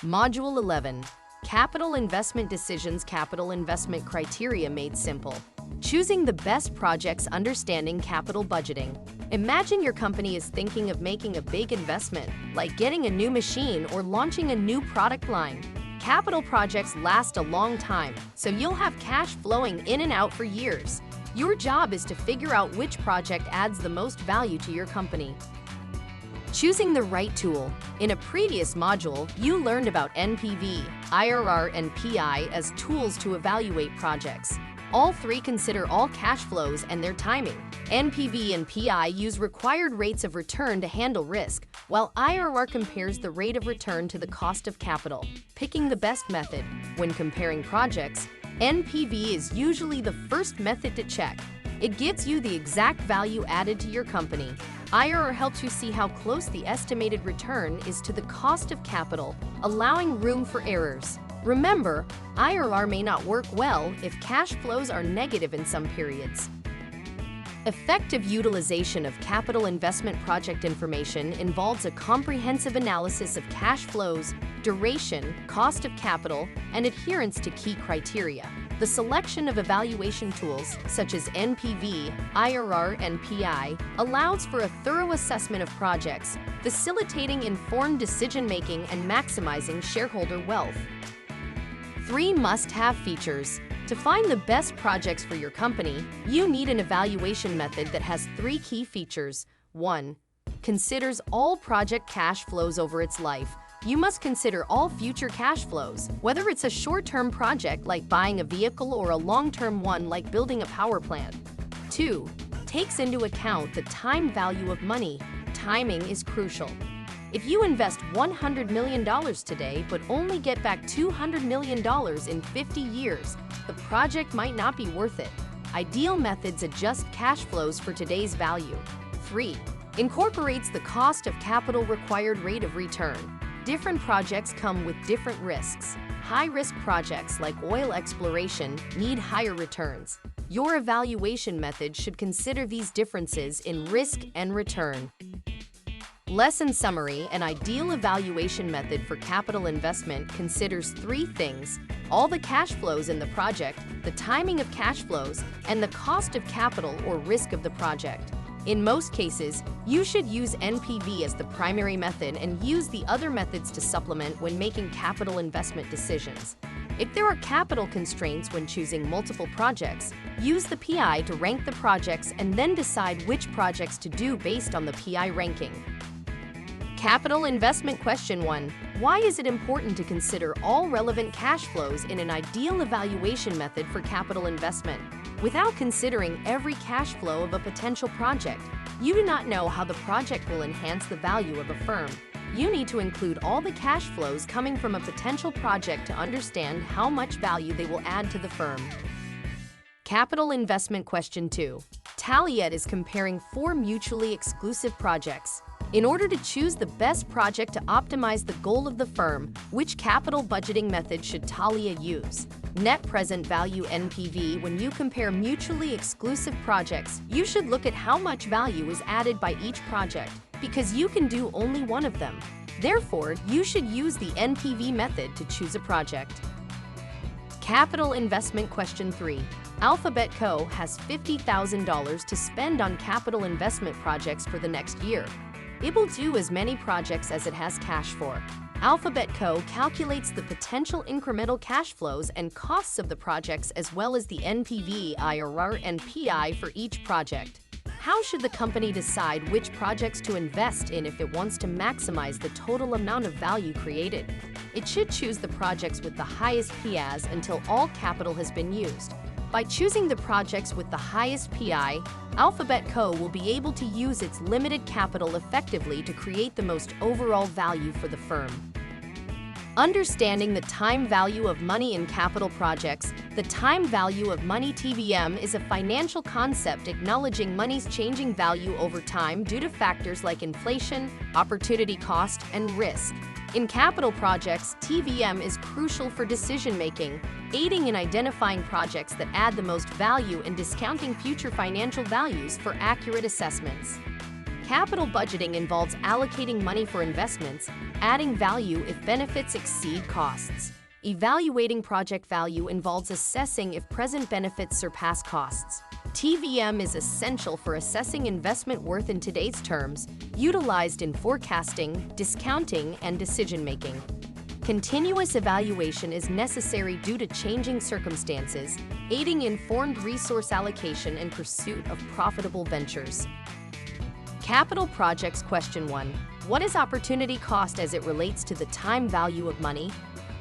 Module 11. Capital Investment Decisions. Capital Investment Criteria made simple. Choosing the best projects. Understanding capital budgeting. Imagine your company is thinking of making a big investment, like getting a new machine or launching a new product line. Capital projects last a long time, so you'll have cash flowing in and out for years. Your job is to figure out which project adds the most value to your company. Choosing the right tool. In a previous module, you learned about NPV, IRR, and PI as tools to evaluate projects. All three consider all cash flows and their timing. NPV and PI use required rates of return to handle risk, while IRR compares the rate of return to the cost of capital. Picking the best method. When comparing projects, NPV is usually the first method to check. It gives you the exact value added to your company. IRR helps you see how close the estimated return is to the cost of capital, allowing room for errors. Remember, IRR may not work well if cash flows are negative in some periods. Effective utilization of capital investment project information involves a comprehensive analysis of cash flows, duration, cost of capital, and adherence to key criteria. The selection of evaluation tools, such as NPV, IRR, and PI, allows for a thorough assessment of projects, facilitating informed decision-making and maximizing shareholder wealth. 3 must-have features. To find the best projects for your company, you need an evaluation method that has 3 key features. 1. Considers all project cash flows over its life. You must consider all future cash flows, whether it's a short-term project like buying a vehicle or a long-term one like building a power plant. 2. Takes into account the time value of money. Timing is crucial. If you invest $100 million today but only get back $200 million in 50 years, the project might not be worth it. Ideal methods adjust cash flows for today's value. 3. Incorporates the cost of capital required rate of return. Different projects come with different risks. High-risk projects like oil exploration need higher returns. Your evaluation method should consider these differences in risk and return. Lesson summary. An ideal evaluation method for capital investment considers 3 things: all the cash flows in the project, the timing of cash flows, and the cost of capital or risk of the project. In most cases, you should use NPV as the primary method and use the other methods to supplement when making capital investment decisions. If there are capital constraints when choosing multiple projects, use the PI to rank the projects and then decide which projects to do based on the PI ranking. Capital Investment Question 1. Why is it important to consider all relevant cash flows in an ideal evaluation method for capital investment? Without considering every cash flow of a potential project, you do not know how the project will enhance the value of a firm. You need to include all the cash flows coming from a potential project to understand how much value they will add to the firm. Capital Investment Question 2. Taliet is comparing 4 mutually exclusive projects. In order to choose the best project to optimize the goal of the firm, which capital budgeting method should Taliet use? Net present value NPV. When you compare mutually exclusive projects, you should look at how much value is added by each project, because you can do only one of them. Therefore, you should use the NPV method to choose a project. Capital Investment Question 3. Alphabet Co. has $50,000 to spend on capital investment projects for the next year. It will do as many projects as it has cash for. Alphabet Co. calculates the potential incremental cash flows and costs of the projects as well as the NPV, IRR, and PI for each project. How should the company decide which projects to invest in if it wants to maximize the total amount of value created? It should choose the projects with the highest PAs until all capital has been used. By choosing the projects with the highest PI, Alphabet Co. will be able to use its limited capital effectively to create the most overall value for the firm. Understanding the time value of money in capital projects. The time value of money (TVM) is a financial concept acknowledging money's changing value over time due to factors like inflation, opportunity cost, and risk. In capital projects, TVM is crucial for decision-making, aiding in identifying projects that add the most value and discounting future financial values for accurate assessments. Capital budgeting involves allocating money for investments, adding value if benefits exceed costs. Evaluating project value involves assessing if present benefits surpass costs. TVM is essential for assessing investment worth in today's terms, utilized in forecasting, discounting, and decision-making. Continuous evaluation is necessary due to changing circumstances, aiding informed resource allocation and pursuit of profitable ventures. Capital projects. Question 1. What is opportunity cost as it relates to the time value of money?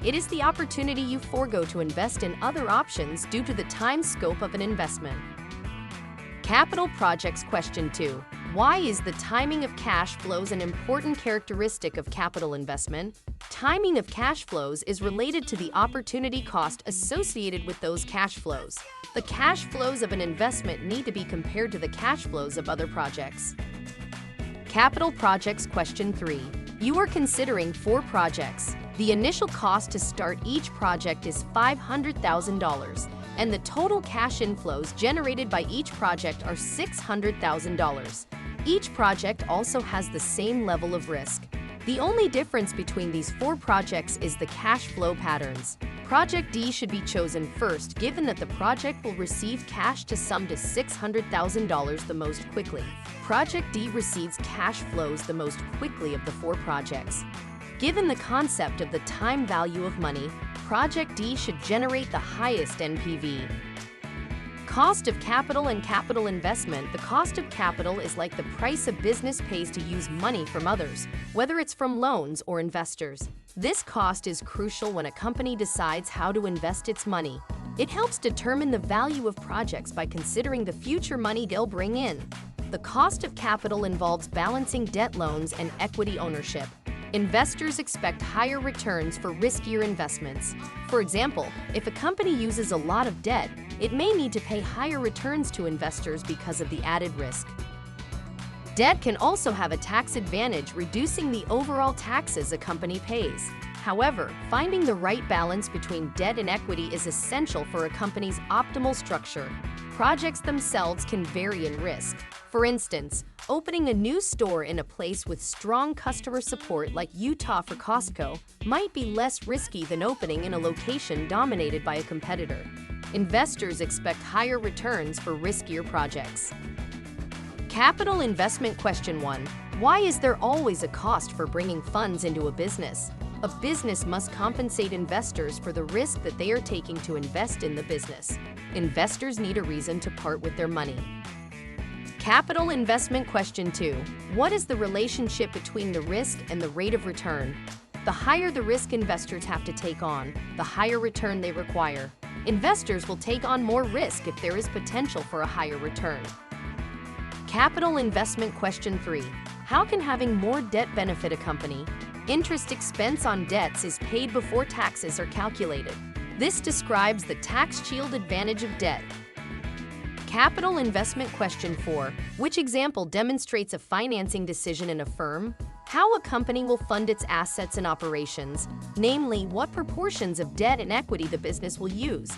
It is the opportunity you forego to invest in other options due to the time scope of an investment. Capital projects. Question 2. Why is the timing of cash flows an important characteristic of capital investment? Timing of cash flows is related to the opportunity cost associated with those cash flows. The cash flows of an investment need to be compared to the cash flows of other projects. Capital projects. Question 3. You are considering 4 projects. The initial cost to start each project is $500,000, and the total cash inflows generated by each project are $600,000. Each project also has the same level of risk. The only difference between these 4 projects is the cash flow patterns. Project D should be chosen first, given that the project will receive cash to sum to $600,000 the most quickly. Project D receives cash flows the most quickly of the 4 projects. Given the concept of the time value of money, Project D should generate the highest NPV. Cost of capital and capital investment. The cost of capital is like the price a business pays to use money from others, whether it's from loans or investors. This cost is crucial when a company decides how to invest its money. It helps determine the value of projects by considering the future money they'll bring in. The cost of capital involves balancing debt loans and equity ownership. Investors expect higher returns for riskier investments. For example, if a company uses a lot of debt, it may need to pay higher returns to investors because of the added risk. Debt can also have a tax advantage, reducing the overall taxes a company pays. However, finding the right balance between debt and equity is essential for a company's optimal structure. Projects themselves can vary in risk. For instance, opening a new store in a place with strong customer support like Utah for Costco might be less risky than opening in a location dominated by a competitor. Investors expect higher returns for riskier projects. Capital investment. Question 1. Why is there always a cost for bringing funds into a business? A business must compensate investors for the risk that they are taking to invest in the business. Investors need a reason to part with their money. Capital investment. Question 2. What is the relationship between the risk and the rate of return? The higher the risk investors have to take on, the higher return they require. Investors will take on more risk if there is potential for a higher return. Capital investment. Question 3. How can having more debt benefit a company? Interest expense on debts is paid before taxes are calculated. This describes the tax shield advantage of debt. Capital investment. Question 4. Which example demonstrates a financing decision in a firm? How a company will fund its assets and operations, namely, what proportions of debt and equity the business will use.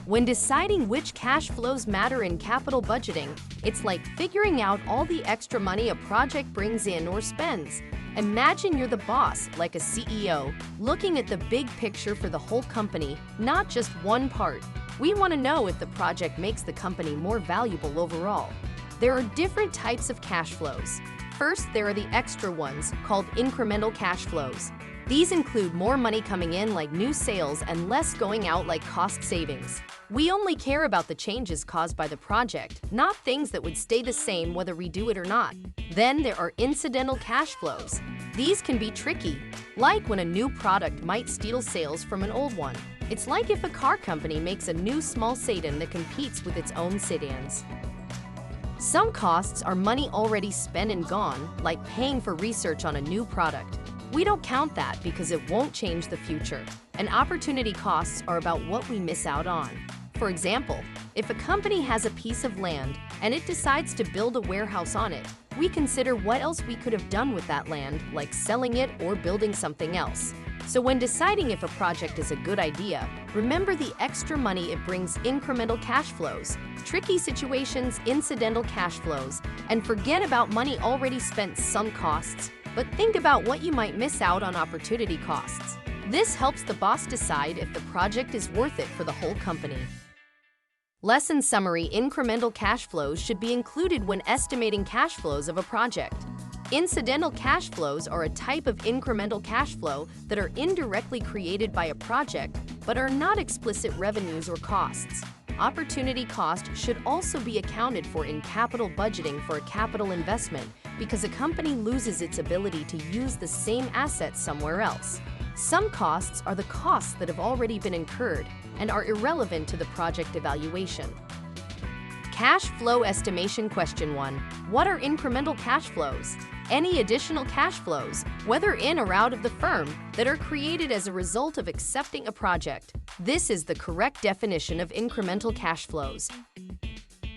When deciding which cash flows matter in capital budgeting, it's like figuring out all the extra money a project brings in or spends. Imagine you're the boss, like a CEO, looking at the big picture for the whole company, not just one part. We want to know if the project makes the company more valuable overall. There are different types of cash flows. First, there are the extra ones, called incremental cash flows. These include more money coming in like new sales and less going out like cost savings. We only care about the changes caused by the project, not things that would stay the same whether we do it or not. Then there are incidental cash flows. These can be tricky, like when a new product might steal sales from an old one. It's like if a car company makes a new small sedan that competes with its own sedans. Some costs are money already spent and gone, like paying for research on a new product. We don't count that because it won't change the future. And opportunity costs are about what we miss out on. For example, if a company has a piece of land and it decides to build a warehouse on it, we consider what else we could have done with that land, like selling it or building something else. So when deciding if a project is a good idea, remember the extra money it brings: incremental cash flows, tricky situations, incidental cash flows, and forget about money already spent, sunk costs, but think about what you might miss out on: opportunity costs. This helps the boss decide if the project is worth it for the whole company. Lesson summary: incremental cash flows should be included when estimating cash flows of a project. Incidental cash flows are a type of incremental cash flow that are indirectly created by a project but are not explicit revenues or costs. Opportunity cost should also be accounted for in capital budgeting for a capital investment because a company loses its ability to use the same asset somewhere else. Some costs are the costs that have already been incurred and are irrelevant to the project evaluation. Cash flow estimation. Question 1. What are incremental cash flows? Any additional cash flows, whether in or out of the firm, that are created as a result of accepting a project. This is the correct definition of incremental cash flows.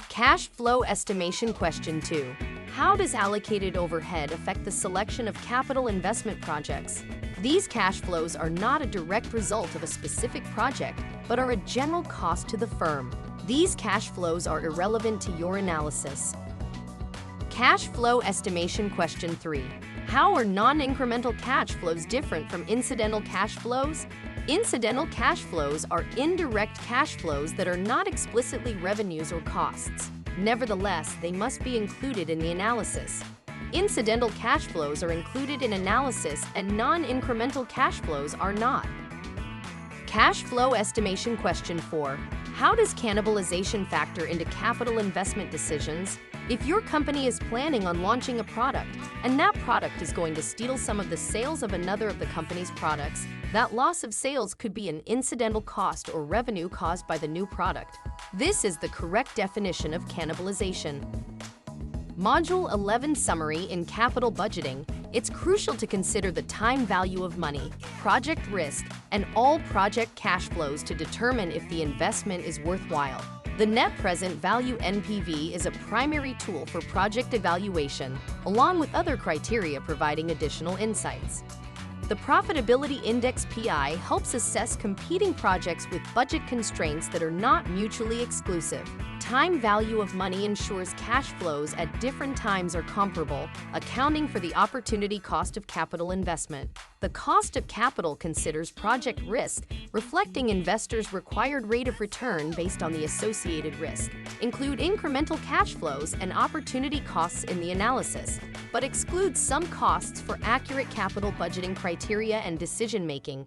Cash flow estimation. Question 2. How does allocated overhead affect the selection of capital investment projects? These cash flows are not a direct result of a specific project, but are a general cost to the firm. These cash flows are irrelevant to your analysis. Cash flow estimation. Question 3. How are non-incremental cash flows different from incidental cash flows? Incidental cash flows are indirect cash flows that are not explicitly revenues or costs. Nevertheless, they must be included in the analysis. Incidental cash flows are included in analysis and non-incremental cash flows are not. Cash flow estimation. Question 4. How does cannibalization factor into capital investment decisions? If your company is planning on launching a product, and that product is going to steal some of the sales of another of the company's products, that loss of sales could be an incidental cost or revenue caused by the new product. This is the correct definition of cannibalization. Module 11 Summary. In capital budgeting, it's crucial to consider the time value of money, project risk, and all project cash flows to determine if the investment is worthwhile. The net present value (NPV) is a primary tool for project evaluation, along with other criteria providing additional insights. The Profitability Index (PI) helps assess competing projects with budget constraints that are not mutually exclusive. Time value of money ensures cash flows at different times are comparable, accounting for the opportunity cost of capital investment. The cost of capital considers project risk, reflecting investors' required rate of return based on the associated risk. Include incremental cash flows and opportunity costs in the analysis, but exclude some costs for accurate capital budgeting criteria and decision-making.